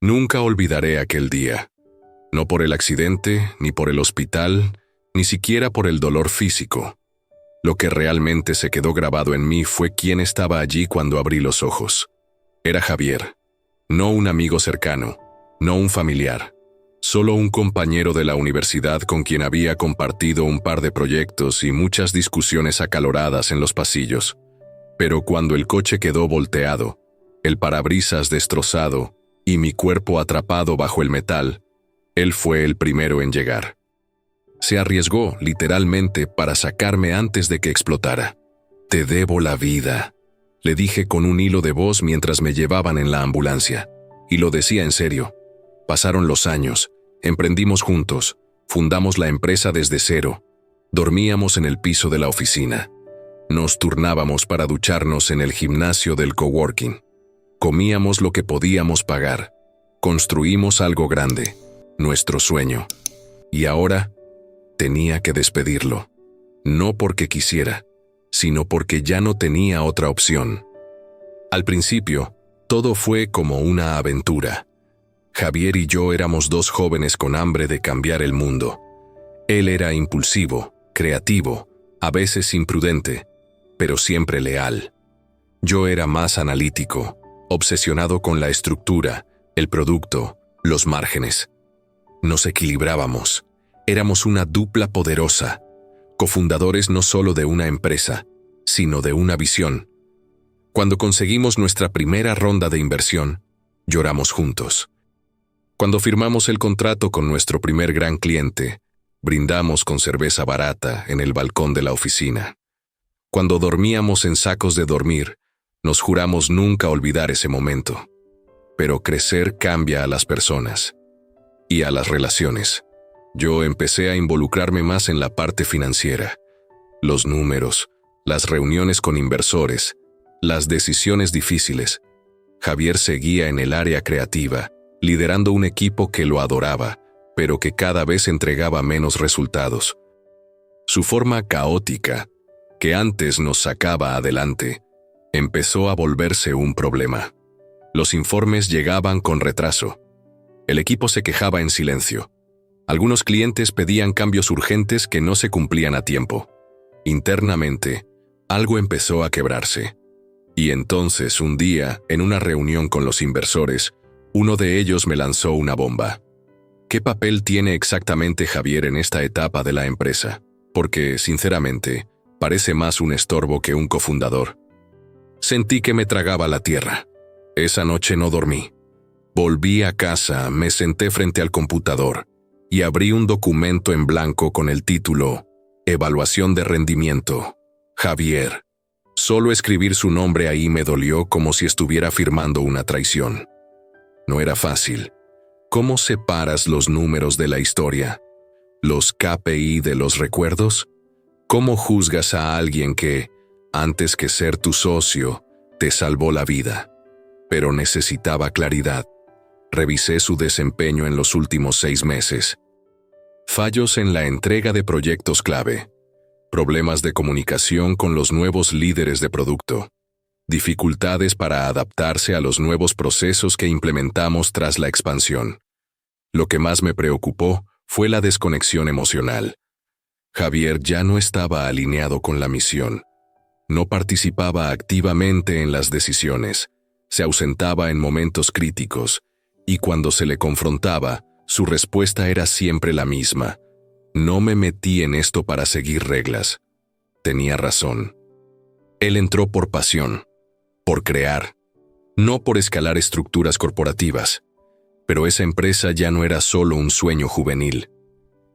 Nunca olvidaré aquel día. No por el accidente, ni por el hospital, ni siquiera por el dolor físico. Lo que realmente se quedó grabado en mí fue quién estaba allí cuando abrí los ojos. Era Javier. No un amigo cercano, no un familiar. Solo un compañero de la universidad con quien había compartido un par de proyectos y muchas discusiones acaloradas en los pasillos. Pero cuando el coche quedó volteado, el parabrisas destrozado y mi cuerpo atrapado bajo el metal, él fue el primero en llegar. Se arriesgó, literalmente, para sacarme antes de que explotara. «Te debo la vida», le dije con un hilo de voz mientras me llevaban en la ambulancia. Y lo decía en serio. Pasaron los años, emprendimos juntos, fundamos la empresa desde cero, dormíamos en el piso de la oficina, nos turnábamos para ducharnos en el gimnasio del coworking, comíamos lo que podíamos pagar, construimos algo grande, nuestro sueño. Y ahora tenía que despedirlo, no porque quisiera, sino porque ya no tenía otra opción. Al principio, todo fue como una aventura. Javier y yo éramos dos jóvenes con hambre de cambiar el mundo. Él era impulsivo, creativo, a veces imprudente, pero siempre leal. Yo era más analítico, obsesionado con la estructura, el producto, los márgenes. Nos equilibrábamos. Éramos una dupla poderosa, cofundadores no solo de una empresa, sino de una visión. Cuando conseguimos nuestra primera ronda de inversión, lloramos juntos. Cuando firmamos el contrato con nuestro primer gran cliente, brindamos con cerveza barata en el balcón de la oficina. Cuando dormíamos en sacos de dormir, nos juramos nunca olvidar ese momento. Pero crecer cambia a las personas y a las relaciones. Yo empecé a involucrarme más en la parte financiera, los números, las reuniones con inversores, las decisiones difíciles. Javier seguía en el área creativa, liderando un equipo que lo adoraba, pero que cada vez entregaba menos resultados. Su forma caótica, que antes nos sacaba adelante, empezó a volverse un problema. Los informes llegaban con retraso. El equipo se quejaba en silencio. Algunos clientes pedían cambios urgentes que no se cumplían a tiempo. Internamente, algo empezó a quebrarse. Y entonces, un día, en una reunión con los inversores, uno de ellos me lanzó una bomba. ¿Qué papel tiene exactamente Javier en esta etapa de la empresa? Porque, sinceramente, parece más un estorbo que un cofundador. Sentí que me tragaba la tierra. Esa noche no dormí. Volví a casa, me senté frente al computador y abrí un documento en blanco con el título Evaluación de rendimiento. Javier. Solo escribir su nombre ahí me dolió como si estuviera firmando una traición. No era fácil. ¿Cómo separas los números de la historia? ¿Los KPI de los recuerdos? ¿Cómo juzgas a alguien que, antes que ser tu socio, te salvó la vida? Pero necesitaba claridad. Revisé su desempeño en los últimos 6 meses. Fallos en la entrega de proyectos clave. Problemas de comunicación con los nuevos líderes de producto. Dificultades para adaptarse a los nuevos procesos que implementamos tras la expansión. Lo que más me preocupó fue la desconexión emocional. Javier ya no estaba alineado con la misión. No participaba activamente en las decisiones. Se ausentaba en momentos críticos. Y cuando se le confrontaba, su respuesta era siempre la misma. No me metí en esto para seguir reglas. Tenía razón. Él entró por pasión, por crear, no por escalar estructuras corporativas. Pero esa empresa ya no era solo un sueño juvenil.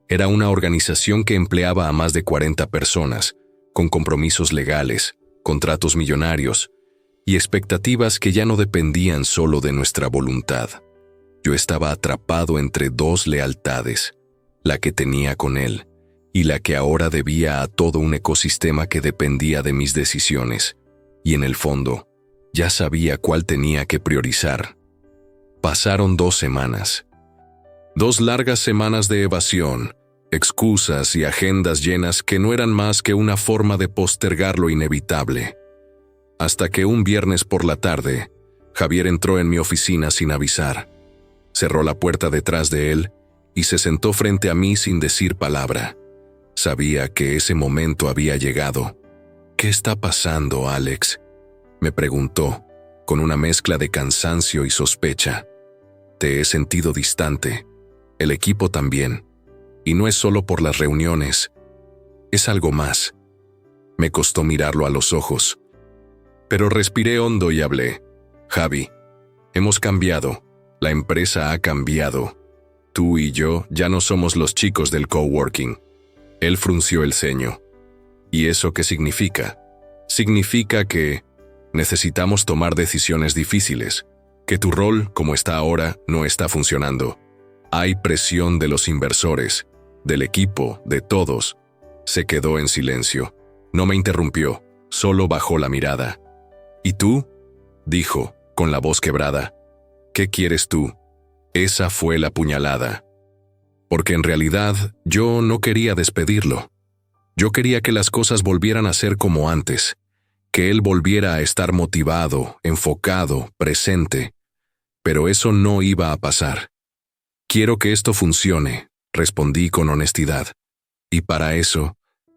Era una organización que empleaba a más de 40 personas, con compromisos legales, contratos millonarios y expectativas que ya no dependían solo de nuestra voluntad. Yo estaba atrapado entre dos lealtades, la que tenía con él y la que ahora debía a todo un ecosistema que dependía de mis decisiones, y en el fondo, ya sabía cuál tenía que priorizar. Pasaron 2 semanas. 2 largas semanas de evasión, excusas y agendas llenas que no eran más que una forma de postergar lo inevitable. Hasta que un viernes por la tarde, Javier entró en mi oficina sin avisar. cerró la puerta detrás de él y se sentó frente a mí sin decir palabra. Sabía que ese momento había llegado. «¿Qué está pasando, Alex?», me preguntó, con una mezcla de cansancio y sospecha. «Te he sentido distante. El equipo también. Y no es solo por las reuniones. Es algo más». Me costó mirarlo a los ojos. Pero respiré hondo y hablé. «Javi, hemos cambiado. La empresa ha cambiado. Tú y yo ya no somos los chicos del coworking». Él frunció el ceño. «¿Y eso qué significa?» «Significa que necesitamos tomar decisiones difíciles, que tu rol, como está ahora, no está funcionando. Hay presión de los inversores, del equipo, de todos». Se quedó en silencio. No me interrumpió, solo bajó la mirada. «¿Y tú?», dijo, con la voz quebrada. «¿Qué quieres tú?». Esa fue la puñalada. Porque en realidad yo no quería despedirlo. Yo quería que las cosas volvieran a ser como antes, que él volviera a estar motivado, enfocado, presente. Pero eso no iba a pasar. «Quiero que esto funcione», respondí con honestidad. «Y para eso,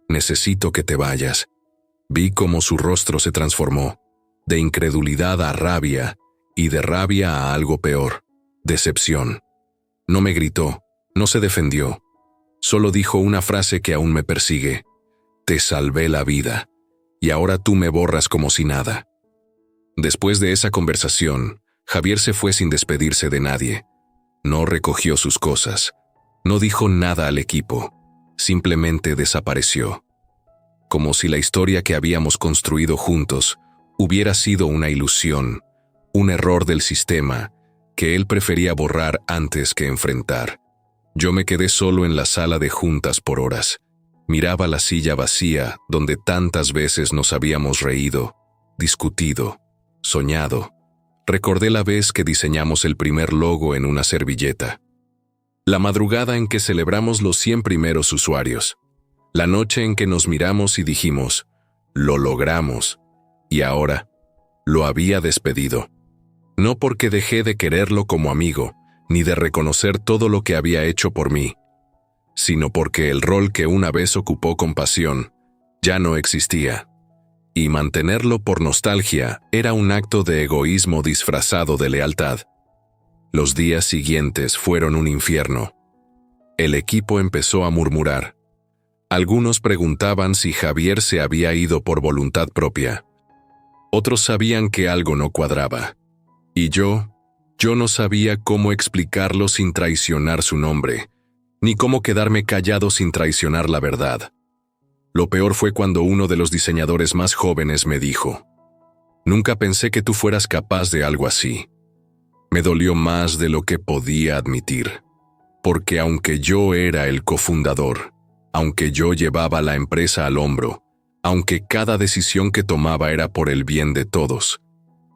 necesito que te vayas». Vi cómo su rostro se transformó, de incredulidad a rabia, y de rabia a algo peor, decepción. No me gritó, no se defendió. Solo dijo una frase que aún me persigue. «Te salvé la vida, y ahora tú me borras como si nada». Después de esa conversación, Javier se fue sin despedirse de nadie. No recogió sus cosas. No dijo nada al equipo. Simplemente desapareció. Como si la historia que habíamos construido juntos hubiera sido una ilusión, un error del sistema que él prefería borrar antes que enfrentar. Yo me quedé solo en la sala de juntas por horas. Miraba la silla vacía donde tantas veces nos habíamos reído, discutido, soñado. Recordé la vez que diseñamos el primer logo en una servilleta. La madrugada en que celebramos los 100 primeros usuarios. La noche en que nos miramos y dijimos, «Lo logramos». Y ahora, lo había despedido. No porque dejé de quererlo como amigo, ni de reconocer todo lo que había hecho por mí, sino porque el rol que una vez ocupó con pasión ya no existía, y mantenerlo por nostalgia era un acto de egoísmo disfrazado de lealtad. Los días siguientes fueron un infierno. El equipo empezó a murmurar. Algunos preguntaban si Javier se había ido por voluntad propia. Otros sabían que algo no cuadraba. Y yo no sabía cómo explicarlo sin traicionar su nombre, ni cómo quedarme callado sin traicionar la verdad. Lo peor fue cuando uno de los diseñadores más jóvenes me dijo, «Nunca pensé que tú fueras capaz de algo así». Me dolió más de lo que podía admitir, porque aunque yo era el cofundador, aunque yo llevaba la empresa al hombro, aunque cada decisión que tomaba era por el bien de todos,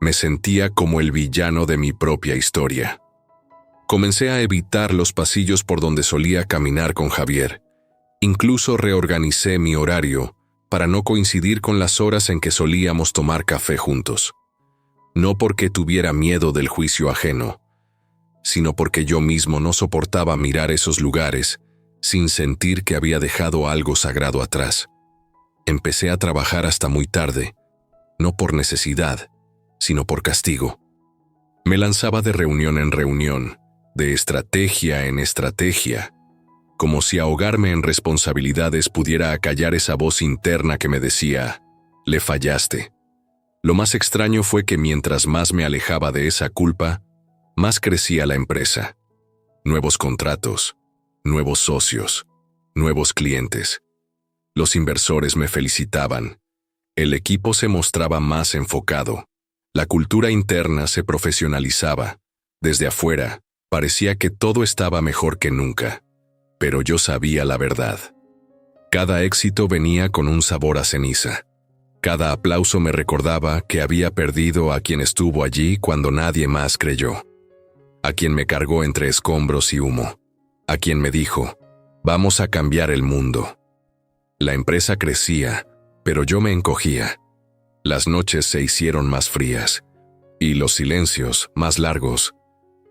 me sentía como el villano de mi propia historia. Comencé a evitar los pasillos por donde solía caminar con Javier. Incluso reorganicé mi horario para no coincidir con las horas en que solíamos tomar café juntos. No porque tuviera miedo del juicio ajeno, sino porque yo mismo no soportaba mirar esos lugares sin sentir que había dejado algo sagrado atrás. Empecé a trabajar hasta muy tarde, no por necesidad, sino por castigo. Me lanzaba de reunión en reunión, de estrategia en estrategia, como si ahogarme en responsabilidades pudiera acallar esa voz interna que me decía, «Le fallaste». Lo más extraño fue que mientras más me alejaba de esa culpa, más crecía la empresa. Nuevos contratos, nuevos socios, nuevos clientes. Los inversores me felicitaban. El equipo se mostraba más enfocado. La cultura interna se profesionalizaba. Desde afuera, parecía que todo estaba mejor que nunca. Pero yo sabía la verdad. Cada éxito venía con un sabor a ceniza. Cada aplauso me recordaba que había perdido a quien estuvo allí cuando nadie más creyó. A quien me cargó entre escombros y humo. A quien me dijo, «Vamos a cambiar el mundo». La empresa crecía, pero yo me encogía. Las noches se hicieron más frías, y los silencios más largos.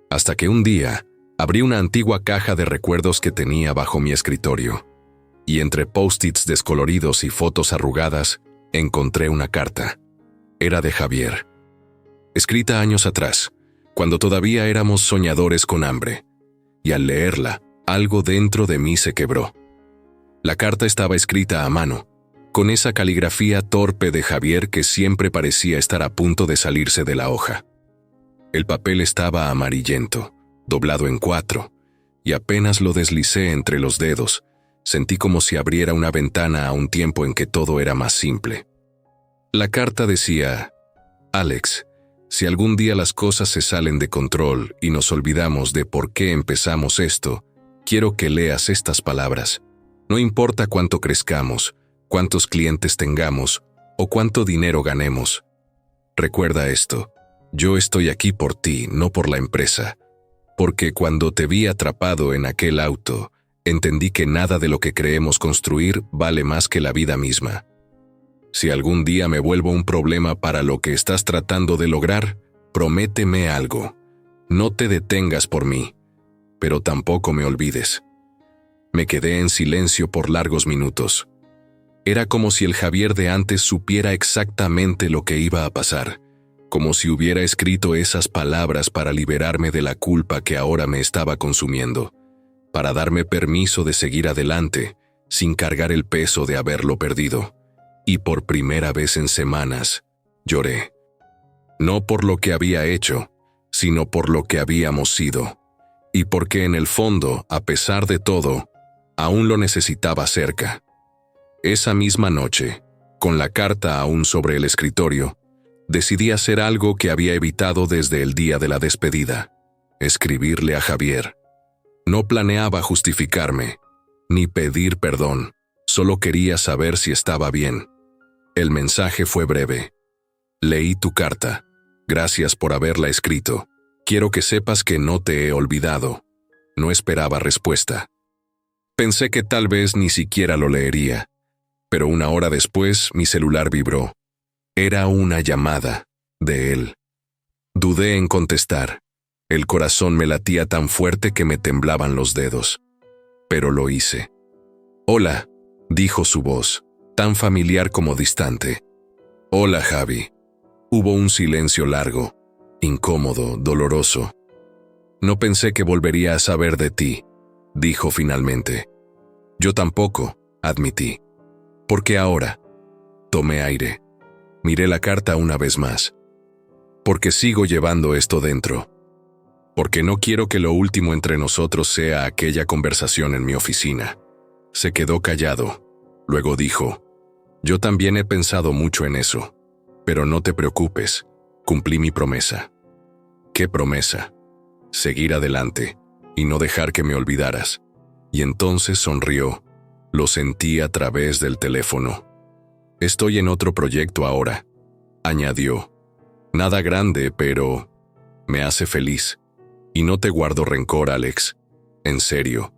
Hasta que un día abrí una antigua caja de recuerdos que tenía bajo mi escritorio, y entre post-its descoloridos y fotos arrugadas, encontré una carta. Era de Javier, escrita años atrás, cuando todavía éramos soñadores con hambre, y al leerla, algo dentro de mí se quebró. La carta estaba escrita a mano, con esa caligrafía torpe de Javier que siempre parecía estar a punto de salirse de la hoja. El papel estaba amarillento, doblado en 4, y apenas lo deslicé entre los dedos, sentí como si abriera una ventana a un tiempo en que todo era más simple. La carta decía: Alex, si algún día las cosas se salen de control y nos olvidamos de por qué empezamos esto, quiero que leas estas palabras. No importa cuánto crezcamos, cuántos clientes tengamos o cuánto dinero ganemos. Recuerda esto, yo estoy aquí por ti, no por la empresa, porque cuando te vi atrapado en aquel auto, entendí que nada de lo que creemos construir vale más que la vida misma. Si algún día me vuelvo un problema para lo que estás tratando de lograr, prométeme algo. No te detengas por mí, pero tampoco me olvides. Me quedé en silencio por largos minutos. Era como si el Javier de antes supiera exactamente lo que iba a pasar, como si hubiera escrito esas palabras para liberarme de la culpa que ahora me estaba consumiendo, para darme permiso de seguir adelante, sin cargar el peso de haberlo perdido. Y por primera vez en semanas, lloré. No por lo que había hecho, sino por lo que habíamos sido. Y porque en el fondo, a pesar de todo, aún lo necesitaba cerca. Esa misma noche, con la carta aún sobre el escritorio, decidí hacer algo que había evitado desde el día de la despedida: escribirle a Javier. No planeaba justificarme, ni pedir perdón, solo quería saber si estaba bien. El mensaje fue breve. Leí tu carta. Gracias por haberla escrito. Quiero que sepas que no te he olvidado. No esperaba respuesta. Pensé que tal vez ni siquiera lo leería, pero una hora después mi celular vibró. Era una llamada de él. Dudé en contestar. El corazón me latía tan fuerte que me temblaban los dedos. Pero lo hice. Hola, dijo su voz, tan familiar como distante. Hola, Javi. Hubo un silencio largo, incómodo, doloroso. No pensé que volvería a saber de ti, dijo finalmente. Yo tampoco, admití. ¿Por qué ahora? Tomé aire. Miré la carta una vez más. Porque sigo llevando esto dentro. Porque no quiero que lo último entre nosotros sea aquella conversación en mi oficina. Se quedó callado. Luego dijo: yo también he pensado mucho en eso. Pero no te preocupes, cumplí mi promesa. ¿Qué promesa? Seguir adelante y no dejar que me olvidaras. Y entonces sonrió. Lo sentí a través del teléfono. Estoy en otro proyecto ahora, añadió. Nada grande, pero me hace feliz. Y no te guardo rencor, Alex. En serio.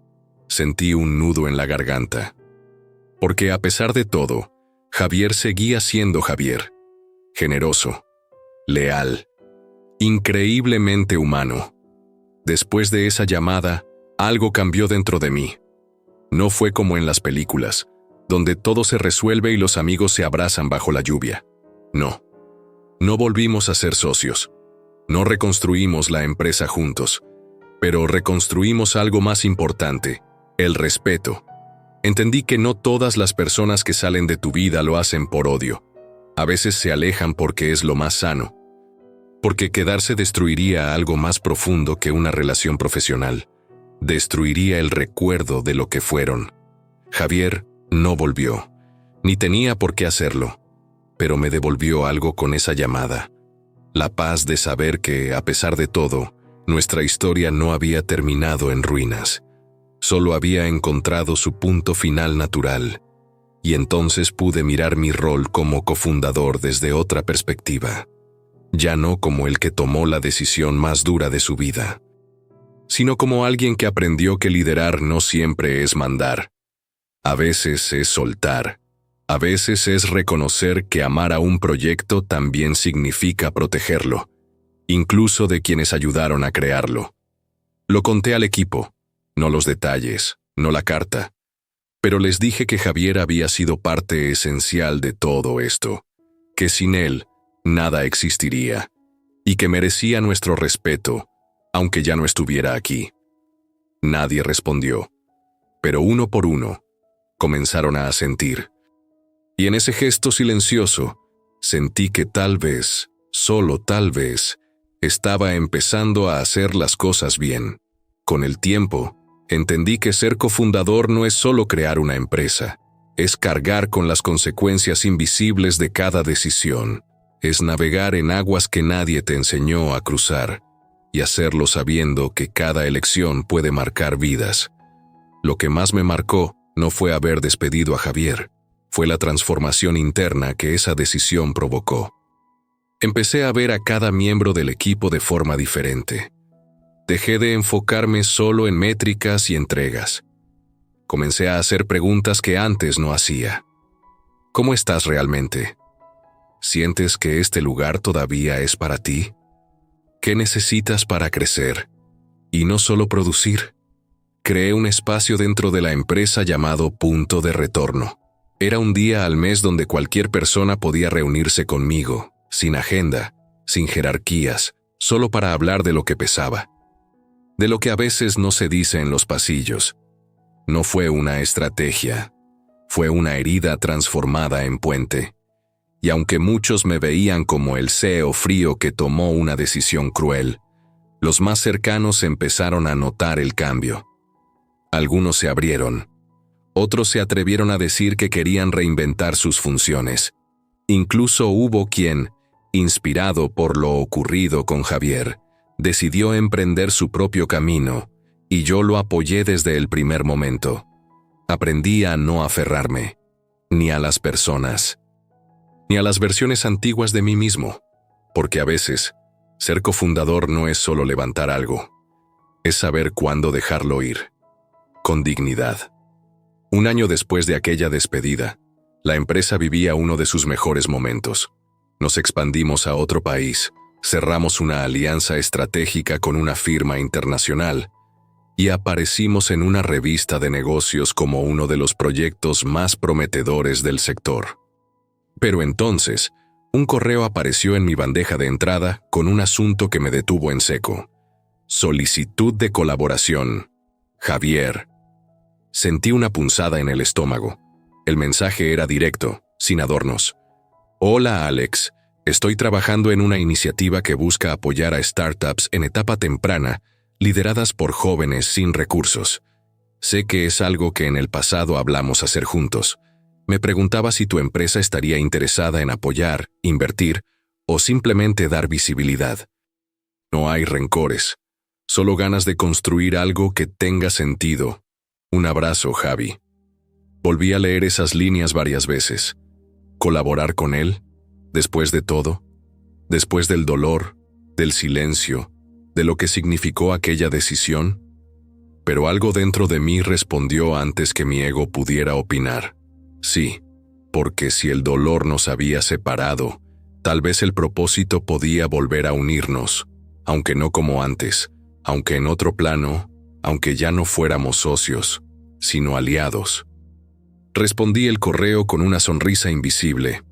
Sentí un nudo en la garganta. Porque a pesar de todo, Javier seguía siendo Javier. Generoso, leal, increíblemente humano. Después de esa llamada, algo cambió dentro de mí. No fue como en las películas, donde todo se resuelve y los amigos se abrazan bajo la lluvia. No. No volvimos a ser socios. No reconstruimos la empresa juntos, pero reconstruimos algo más importante: el respeto. Entendí que no todas las personas que salen de tu vida lo hacen por odio. A veces se alejan porque es lo más sano. Porque quedarse destruiría algo más profundo que una relación profesional. Destruiría el recuerdo de lo que fueron. Javier no volvió, ni tenía por qué hacerlo, pero me devolvió algo con esa llamada. La paz de saber que, a pesar de todo, nuestra historia no había terminado en ruinas. Solo había encontrado su punto final natural. Y entonces pude mirar mi rol como cofundador desde otra perspectiva. Ya no como el que tomó la decisión más dura de su vida, sino como alguien que aprendió que liderar no siempre es mandar. A veces es soltar. A veces es reconocer que amar a un proyecto también significa protegerlo, incluso de quienes ayudaron a crearlo. Lo conté al equipo, no los detalles, no la carta, pero les dije que Javier había sido parte esencial de todo esto, que sin él nada existiría, y que merecía nuestro respeto, aunque ya no estuviera aquí. Nadie respondió, pero uno por uno comenzaron a asentir. Y en ese gesto silencioso, sentí que tal vez, solo tal vez, estaba empezando a hacer las cosas bien. Con el tiempo, entendí que ser cofundador no es solo crear una empresa, es cargar con las consecuencias invisibles de cada decisión, es navegar en aguas que nadie te enseñó a cruzar, y hacerlo sabiendo que cada elección puede marcar vidas. Lo que más me marcó no fue haber despedido a Javier, fue la transformación interna que esa decisión provocó. Empecé a ver a cada miembro del equipo de forma diferente. Dejé de enfocarme solo en métricas y entregas. Comencé a hacer preguntas que antes no hacía. ¿Cómo estás realmente? ¿Sientes que este lugar todavía es para ti? ¿Qué necesitas para crecer? Y no solo producir. Creé un espacio dentro de la empresa llamado Punto de Retorno. Era un día al mes donde cualquier persona podía reunirse conmigo, sin agenda, sin jerarquías, solo para hablar de lo que pesaba. De lo que a veces no se dice en los pasillos. No fue una estrategia, fue una herida transformada en puente. Y aunque muchos me veían como el CEO frío que tomó una decisión cruel, los más cercanos empezaron a notar el cambio. Algunos se abrieron. Otros se atrevieron a decir que querían reinventar sus funciones. Incluso hubo quien, inspirado por lo ocurrido con Javier, decidió emprender su propio camino, y yo lo apoyé desde el primer momento. Aprendí a no aferrarme, ni a las personas, ni a las versiones antiguas de mí mismo, porque a veces, ser cofundador no es solo levantar algo, es saber cuándo dejarlo ir, con dignidad. Un año después de aquella despedida, la empresa vivía uno de sus mejores momentos. Nos expandimos a otro país, cerramos una alianza estratégica con una firma internacional y aparecimos en una revista de negocios como uno de los proyectos más prometedores del sector. Pero entonces, un correo apareció en mi bandeja de entrada con un asunto que me detuvo en seco. Solicitud de colaboración. Javier. Sentí una punzada en el estómago. El mensaje era directo, sin adornos. Hola Alex, estoy trabajando en una iniciativa que busca apoyar a startups en etapa temprana, lideradas por jóvenes sin recursos. Sé que es algo que en el pasado hablamos hacer juntos. Me preguntaba si tu empresa estaría interesada en apoyar, invertir o simplemente dar visibilidad. No hay rencores, solo ganas de construir algo que tenga sentido. Un abrazo, Javi. Volví a leer esas líneas varias veces. ¿Colaborar con él? Después de todo, después del dolor, del silencio, de lo que significó aquella decisión. Pero algo dentro de mí respondió antes que mi ego pudiera opinar. Sí, porque si el dolor nos había separado, tal vez el propósito podía volver a unirnos, aunque no como antes, aunque en otro plano, aunque ya no fuéramos socios, sino aliados. Respondí el correo con una sonrisa invisible.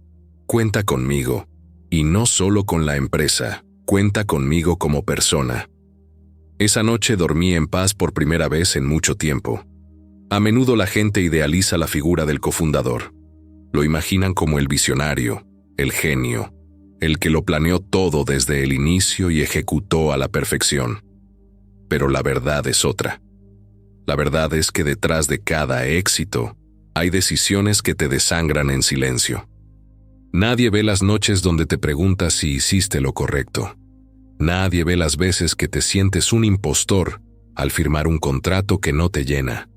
Cuenta conmigo, y no solo con la empresa, cuenta conmigo como persona. Esa noche dormí en paz por primera vez en mucho tiempo. A menudo la gente idealiza la figura del cofundador. Lo imaginan como el visionario, el genio, el que lo planeó todo desde el inicio y ejecutó a la perfección. Pero la verdad es otra. La verdad es que detrás de cada éxito hay decisiones que te desangran en silencio. Nadie ve las noches donde te preguntas si hiciste lo correcto. Nadie ve las veces que te sientes un impostor al firmar un contrato que no te llena.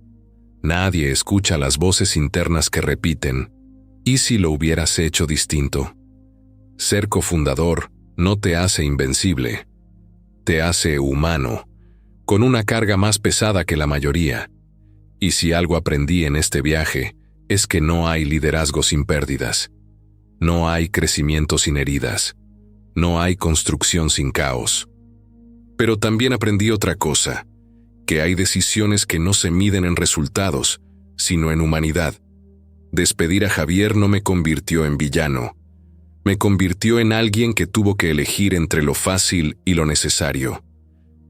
Nadie escucha las voces internas que repiten, ¿y si lo hubieras hecho distinto? Ser cofundador no te hace invencible, te hace humano, con una carga más pesada que la mayoría. Y si algo aprendí en este viaje, es que no hay liderazgo sin pérdidas. No hay crecimiento sin heridas. No hay construcción sin caos. Pero también aprendí otra cosa, que hay decisiones que no se miden en resultados, sino en humanidad. Despedir a Javier no me convirtió en villano. Me convirtió en alguien que tuvo que elegir entre lo fácil y lo necesario.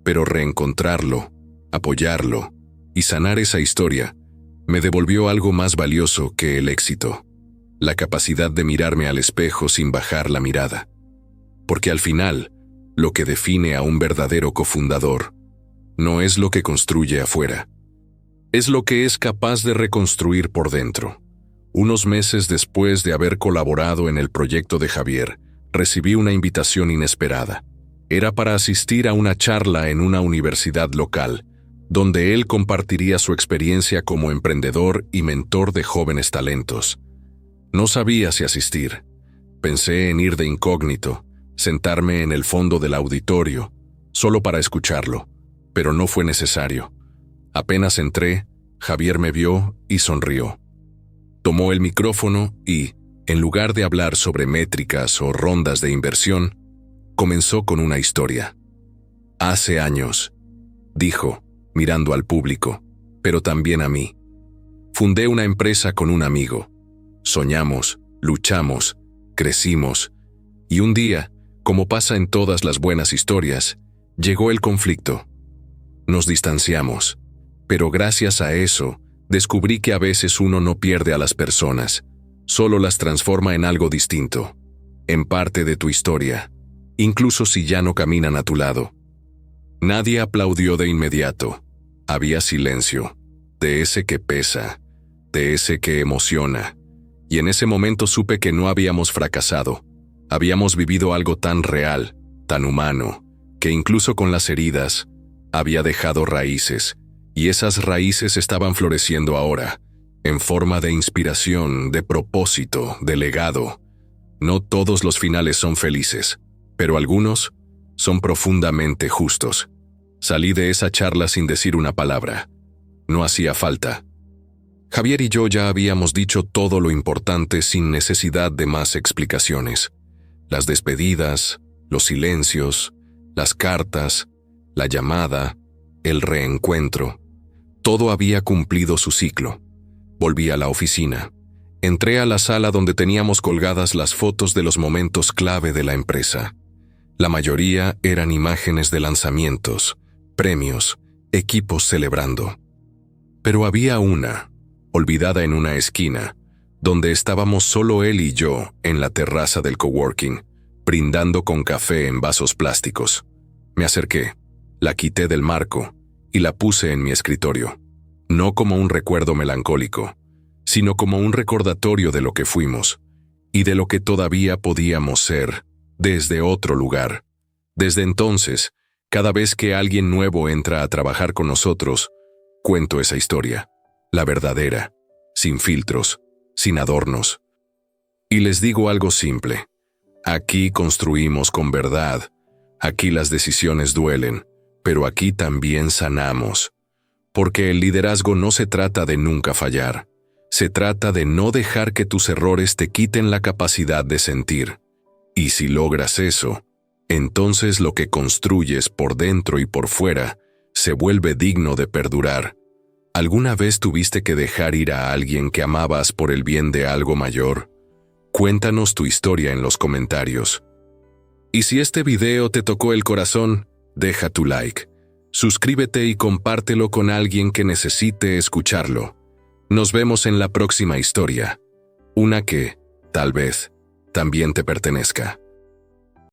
Pero reencontrarlo, apoyarlo y sanar esa historia me devolvió algo más valioso que el éxito: la capacidad de mirarme al espejo sin bajar la mirada. Porque al final, lo que define a un verdadero cofundador no es lo que construye afuera, es lo que es capaz de reconstruir por dentro. Unos meses después de haber colaborado en el proyecto de Javier, recibí una invitación inesperada. Era para asistir a una charla en una universidad local, donde él compartiría su experiencia como emprendedor y mentor de jóvenes talentos. No sabía si asistir. Pensé en ir de incógnito, sentarme en el fondo del auditorio, solo para escucharlo, pero no fue necesario. Apenas entré, Javier me vio y sonrió. Tomó el micrófono y, en lugar de hablar sobre métricas o rondas de inversión, comenzó con una historia. Hace años, dijo, mirando al público, pero también a mí. Fundé una empresa con un amigo. Soñamos, luchamos, crecimos, y un día, como pasa en todas las buenas historias, llegó el conflicto. Nos distanciamos, pero gracias a eso, descubrí que a veces uno no pierde a las personas, solo las transforma en algo distinto, en parte de tu historia, incluso si ya no caminan a tu lado. Nadie aplaudió de inmediato. Había silencio, de ese que pesa, de ese que emociona, y en ese momento supe que no habíamos fracasado. Habíamos vivido algo tan real, tan humano, que incluso con las heridas, había dejado raíces, y esas raíces estaban floreciendo ahora, en forma de inspiración, de propósito, de legado. No todos los finales son felices, pero algunos son profundamente justos. Salí de esa charla sin decir una palabra. No hacía falta. Javier y yo ya habíamos dicho todo lo importante sin necesidad de más explicaciones. Las despedidas, los silencios, las cartas, la llamada, el reencuentro. Todo había cumplido su ciclo. Volví a la oficina. Entré a la sala donde teníamos colgadas las fotos de los momentos clave de la empresa. La mayoría eran imágenes de lanzamientos, premios, equipos celebrando. Pero había una, olvidada en una esquina, donde estábamos solo él y yo en la terraza del coworking, brindando con café en vasos plásticos. Me acerqué, la quité del marco y la puse en mi escritorio, no como un recuerdo melancólico, sino como un recordatorio de lo que fuimos y de lo que todavía podíamos ser desde otro lugar. Desde entonces, cada vez que alguien nuevo entra a trabajar con nosotros, cuento esa historia, la verdadera, sin filtros, sin adornos. Y les digo algo simple: aquí construimos con verdad, aquí las decisiones duelen, pero aquí también sanamos. Porque el liderazgo no se trata de nunca fallar, se trata de no dejar que tus errores te quiten la capacidad de sentir. Y si logras eso, entonces lo que construyes por dentro y por fuera se vuelve digno de perdurar. ¿Alguna vez tuviste que dejar ir a alguien que amabas por el bien de algo mayor? Cuéntanos tu historia en los comentarios. Y si este video te tocó el corazón, deja tu like, suscríbete y compártelo con alguien que necesite escucharlo. Nos vemos en la próxima historia, una que, tal vez, también te pertenezca.